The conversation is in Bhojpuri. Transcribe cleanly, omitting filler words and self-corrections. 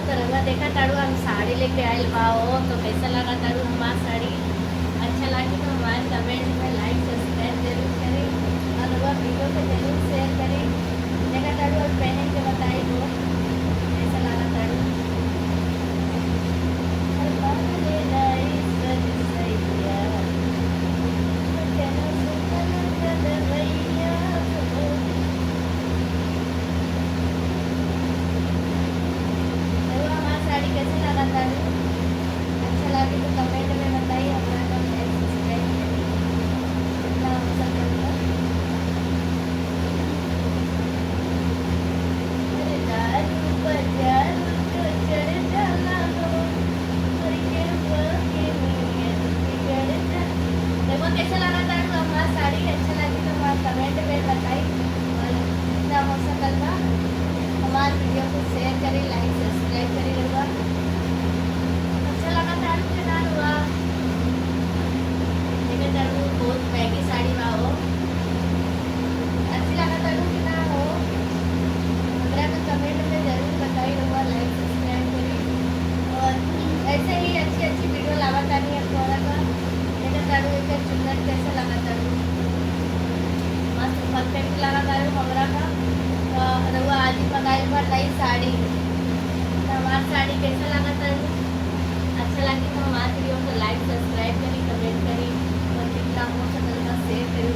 तो रउआ देखा तारू हम साड़ी लेके आइल बा हो, तो कैसा लगा तारू हमार साड़ी? अच्छा लगी तो हमारे कमेंट में लाइक सब्सक्राइब जरूर करें और रउआ वीडियो को जरूर शेयर करें। देखा तारू और पहन के बताई हो कैसा लगा तारू। हर बात ले जाई सज सैया, कहना सुनना गदवैया हो। रउआ हमार साड़ी कैसे लगा तारू? अच्छा लगे तो कमेंट में बताइए, हमारा को लाइक सब्सक्राइब करिए। कितना अच्छा लगता है। अरे दारू बाजारू तो चढ़ जाला हो, और के बाकी नियत बिगड़ जा। देखो कैसा लगा तारू हमारा साड़ी? अच्छा लगी तो हमारा कमेंट में बताइए और जितना हो सकल बा हमारे वीडियो को शेयर करें, लाइक सब्सक्राइब करें। रउआ अच्छा लगा तारू के ना हुआ? देखे तारू बहुत महंगी साड़ी बा हो। अच्छी लगा तारू कि ना हो? हमरा को कमेंट में जरूर बताइए। रउआ लाइक सब्सक्राइब करी और ऐसे ही अच्छी अच्छी वीडियो लावा तानी है तोरा का। देखे तारू एक चुन्नट कैसे लगा तारू? मस्त परफेक्ट लगा तारू हमरा का। तो रउआ आज ही मंगाइल बा नई साड़ी, तो हमारी साड़ी कैसा लगा तारू? अच्छा लगी तो हमारे वीडियो को लाइक सब्सक्राइब करी, कमेंट करी और जितना हो सकता शेयर करी।